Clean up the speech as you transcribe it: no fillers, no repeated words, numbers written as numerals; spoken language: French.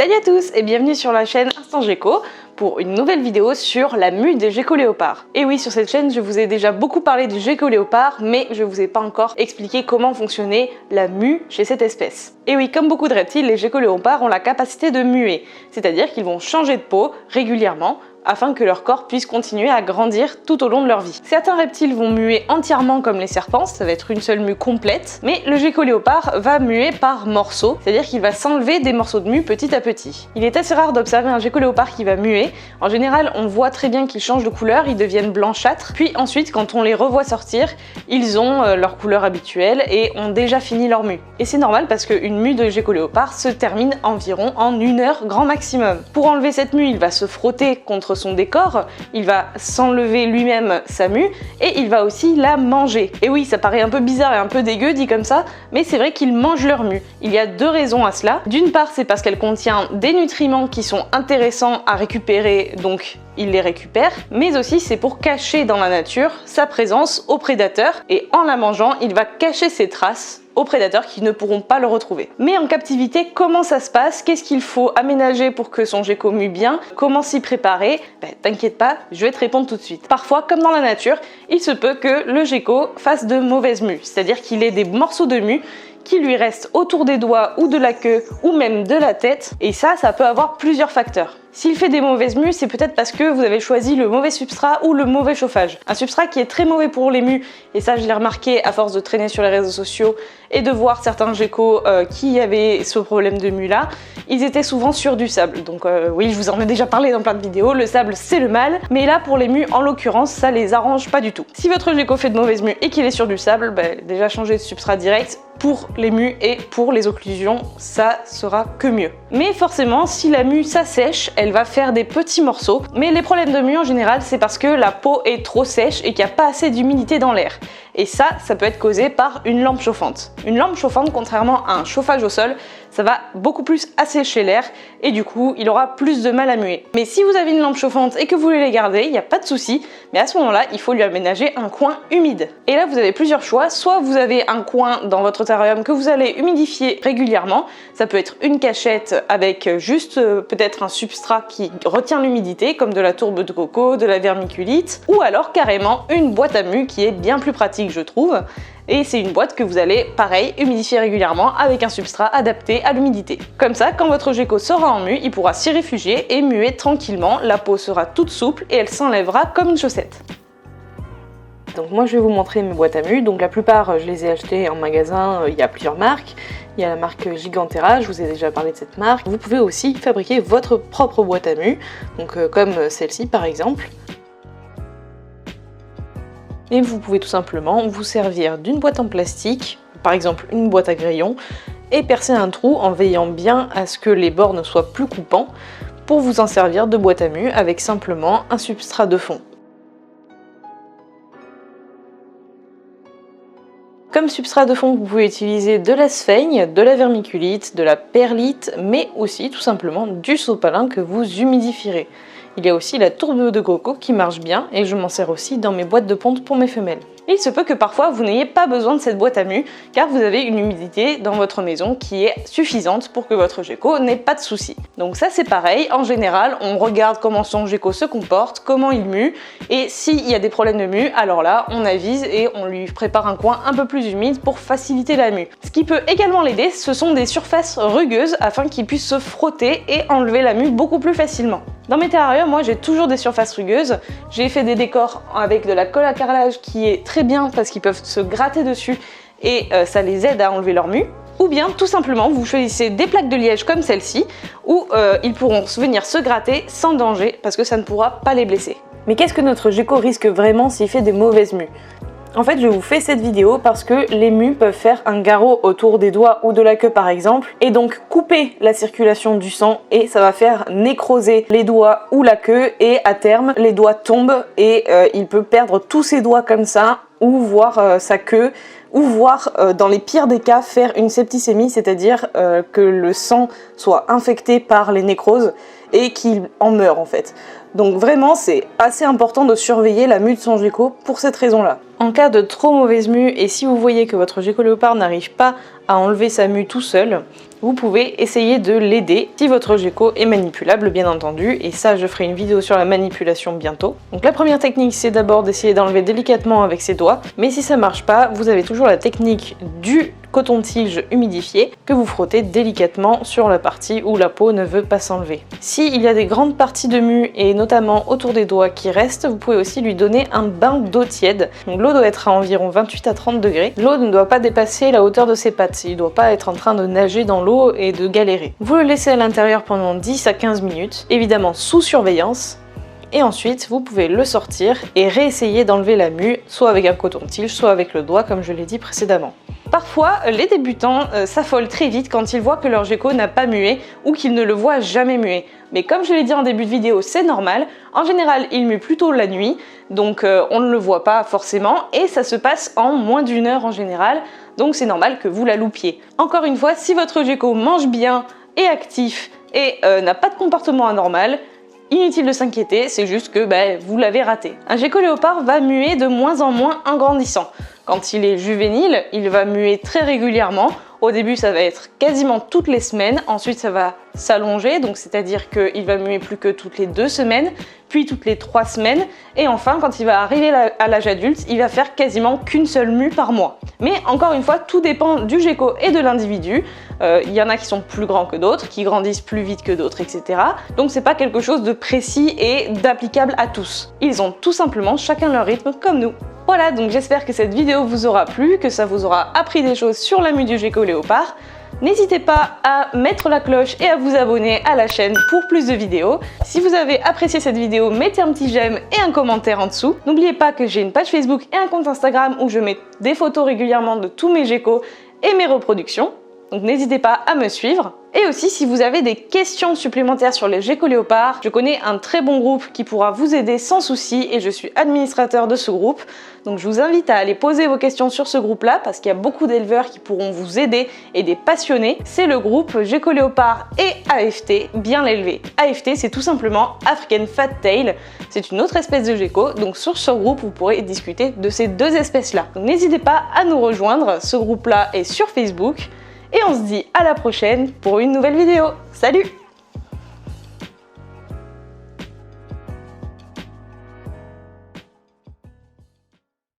Salut à tous et bienvenue sur la chaîne Instant Gecko pour une nouvelle vidéo sur la mue des geckos léopards. Et oui, sur cette chaîne, je vous ai déjà beaucoup parlé du gecko léopard, mais je vous ai pas encore expliqué comment fonctionnait la mue chez cette espèce. Et oui, comme beaucoup de reptiles, les geckos léopards ont la capacité de muer, c'est-à-dire qu'ils vont changer de peau régulièrement afin que leur corps puisse continuer à grandir tout au long de leur vie. Certains reptiles vont muer entièrement comme les serpents, ça va être une seule mue complète, mais le gecko léopard va muer par morceaux, c'est-à-dire qu'il va s'enlever des morceaux de mue petit à petit. Il est assez rare d'observer un gecko léopard qui va muer. En général, on voit très bien qu'ils changent de couleur, ils deviennent blanchâtres, puis ensuite, quand on les revoit sortir, ils ont leur couleur habituelle et ont déjà fini leur mue. Et c'est normal parce qu'une mue de gecko léopard se termine environ en 1 heure grand maximum. Pour enlever cette mue, il va se frotter contre son décor, il va s'enlever lui-même sa mue et il va aussi la manger. Et oui, ça paraît un peu bizarre et un peu dégueu dit comme ça, mais c'est vrai qu'ils mangent leur mue. Il y a 2 raisons à cela. D'une part, c'est parce qu'elle contient des nutriments qui sont intéressants à récupérer, donc il les récupère, mais aussi c'est pour cacher dans la nature sa présence aux prédateurs et en la mangeant, il va cacher ses traces aux prédateurs qui ne pourront pas le retrouver. Mais en captivité, comment ça se passe? Qu'est-ce qu'il faut aménager pour que son gecko mue bien? Comment s'y préparer? T'inquiète pas, je vais te répondre tout de suite. Parfois, comme dans la nature, il se peut que le gecko fasse de mauvaises mues, c'est-à-dire qu'il ait des morceaux de mue qui lui restent autour des doigts ou de la queue ou même de la tête, et ça peut avoir plusieurs facteurs. S'il fait des mauvaises mues, c'est peut-être parce que vous avez choisi le mauvais substrat ou le mauvais chauffage. Un substrat qui est très mauvais pour les mues, et ça je l'ai remarqué à force de traîner sur les réseaux sociaux et de voir certains geckos qui avaient ce problème de mue là, ils étaient souvent sur du sable. Donc oui, je vous en ai déjà parlé dans plein de vidéos, le sable c'est le mal, mais là pour les mues en l'occurrence ça les arrange pas du tout. Si votre gecko fait de mauvaises mues et qu'il est sur du sable, déjà changez de substrat direct. Pour les mues et pour les occlusions, ça sera que mieux. Mais forcément, si la mue s'assèche, elle va faire des petits morceaux. Mais les problèmes de mue en général, c'est parce que la peau est trop sèche et qu'il n'y a pas assez d'humidité dans l'air. Et ça peut être causé par une lampe chauffante. Une lampe chauffante, contrairement à un chauffage au sol, ça va beaucoup plus assécher l'air et du coup, il aura plus de mal à muer. Mais si vous avez une lampe chauffante et que vous voulez les garder, il n'y a pas de souci, mais à ce moment-là, il faut lui aménager un coin humide. Et là, vous avez plusieurs choix. Soit vous avez un coin dans votre terrarium que vous allez humidifier régulièrement. Ça peut être une cachette avec juste peut-être un substrat qui retient l'humidité, comme de la tourbe de coco, de la vermiculite, ou alors carrément une boîte à mue qui est bien plus pratique, je trouve. Et c'est une boîte que vous allez, pareil, humidifier régulièrement avec un substrat adapté à l'humidité. Comme ça, quand votre gecko sera en mue, il pourra s'y réfugier et muer tranquillement, la peau sera toute souple et elle s'enlèvera comme une chaussette. Donc moi je vais vous montrer mes boîtes à mue, donc la plupart je les ai achetées en magasin, il y a plusieurs marques. Il y a la marque Gigantera, je vous ai déjà parlé de cette marque. Vous pouvez aussi fabriquer votre propre boîte à mue, donc comme celle-ci par exemple. Et vous pouvez tout simplement vous servir d'une boîte en plastique, par exemple une boîte à grillons, et percer un trou en veillant bien à ce que les bords ne soient plus coupants pour vous en servir de boîte à mue avec simplement un substrat de fond. Comme substrat de fond, vous pouvez utiliser de la sphaigne, de la vermiculite, de la perlite, mais aussi tout simplement du sopalin que vous humidifierez. Il y a aussi la tourbe de coco qui marche bien et je m'en sers aussi dans mes boîtes de ponte pour mes femelles. Il se peut que parfois vous n'ayez pas besoin de cette boîte à mue car vous avez une humidité dans votre maison qui est suffisante pour que votre gecko n'ait pas de soucis. Donc ça c'est pareil, en général on regarde comment son gecko se comporte, comment il mue et s'il y a des problèmes de mue, alors là on avise et on lui prépare un coin un peu plus humide pour faciliter la mue. Ce qui peut également l'aider, ce sont des surfaces rugueuses afin qu'il puisse se frotter et enlever la mue beaucoup plus facilement. Dans mes terrariums, moi j'ai toujours des surfaces rugueuses. J'ai fait des décors avec de la colle à carrelage qui est très bien parce qu'ils peuvent se gratter dessus et ça les aide à enlever leur mue. Ou bien tout simplement vous choisissez des plaques de liège comme celle-ci où ils pourront venir se gratter sans danger parce que ça ne pourra pas les blesser. Mais qu'est-ce que notre gecko risque vraiment s'il fait des mauvaises mues? En fait, je vous fais cette vidéo parce que les mues peuvent faire un garrot autour des doigts ou de la queue par exemple, et donc couper la circulation du sang et ça va faire nécroser les doigts ou la queue et à terme, les doigts tombent et il peut perdre tous ses doigts comme ça ou voir sa queue ou voire dans les pires des cas faire une septicémie, c'est-à-dire que le sang soit infecté par les nécroses et qu'il en meure en fait. Donc vraiment, c'est assez important de surveiller la mue de son gecko pour cette raison-là. En cas de trop mauvaise mue et si vous voyez que votre gecko léopard n'arrive pas à enlever sa mue tout seul, vous pouvez essayer de l'aider si votre gecko est manipulable bien entendu, et ça je ferai une vidéo sur la manipulation bientôt. Donc la première technique c'est d'abord d'essayer d'enlever délicatement avec ses doigts, mais si ça marche pas, vous avez toujours la technique du coton-tige humidifié que vous frottez délicatement sur la partie où la peau ne veut pas s'enlever. S'il y a des grandes parties de mue et notamment autour des doigts qui restent, vous pouvez aussi lui donner un bain d'eau tiède. Donc l'eau doit être à environ 28 à 30 degrés. L'eau ne doit pas dépasser la hauteur de ses pattes. Il ne doit pas être en train de nager dans l'eau et de galérer. Vous le laissez à l'intérieur pendant 10 à 15 minutes, évidemment sous surveillance. Et ensuite, vous pouvez le sortir et réessayer d'enlever la mue, soit avec un coton-tige, soit avec le doigt, comme je l'ai dit précédemment. Parfois, les débutants s'affolent très vite quand ils voient que leur gecko n'a pas mué ou qu'ils ne le voient jamais muer. Mais comme je l'ai dit en début de vidéo, c'est normal. En général, il mue plutôt la nuit, donc on ne le voit pas forcément et ça se passe en moins d'1 heure en général, donc c'est normal que vous la loupiez. Encore une fois, si votre gecko mange bien, est actif et n'a pas de comportement anormal, inutile de s'inquiéter, c'est juste que vous l'avez raté. Un gecko léopard va muer de moins en moins en grandissant. Quand il est juvénile, il va muer très régulièrement. Au début, ça va être quasiment toutes les semaines. Ensuite, ça va s'allonger, donc c'est-à-dire qu'il va muer plus que toutes les 2 semaines, puis toutes les 3 semaines. Et enfin, quand il va arriver à l'âge adulte, il va faire quasiment qu'une seule mue par mois. Mais encore une fois, tout dépend du gecko et de l'individu. Il y en a qui sont plus grands que d'autres, qui grandissent plus vite que d'autres, etc. Donc c'est pas quelque chose de précis et d'applicable à tous. Ils ont tout simplement chacun leur rythme comme nous. Voilà, donc j'espère que cette vidéo vous aura plu, que ça vous aura appris des choses sur la mue du gecko léopard. N'hésitez pas à mettre la cloche et à vous abonner à la chaîne pour plus de vidéos. Si vous avez apprécié cette vidéo, mettez un petit j'aime et un commentaire en dessous. N'oubliez pas que j'ai une page Facebook et un compte Instagram où je mets des photos régulièrement de tous mes geckos et mes reproductions. Donc n'hésitez pas à me suivre. Et aussi, si vous avez des questions supplémentaires sur les geckos léopards, je connais un très bon groupe qui pourra vous aider sans souci et je suis administrateur de ce groupe. Donc je vous invite à aller poser vos questions sur ce groupe-là parce qu'il y a beaucoup d'éleveurs qui pourront vous aider et des passionnés. C'est le groupe Gecko Léopard et AFT, bien l'élevé. AFT, c'est tout simplement African Fat Tail. C'est une autre espèce de gecko. Donc sur ce groupe, vous pourrez discuter de ces 2 espèces-là. Donc n'hésitez pas à nous rejoindre. Ce groupe-là est sur Facebook. Et on se dit à la prochaine pour une nouvelle vidéo. Salut!